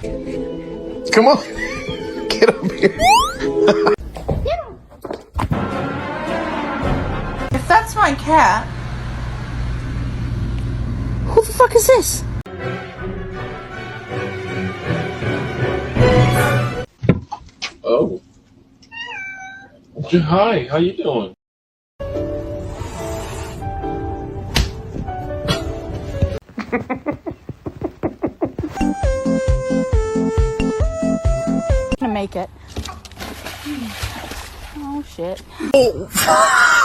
Come on. Get up here. If that's my cat, who the fuck is this? Oh. Hi, how you doing? Gonna make it. Oh shit. Oh.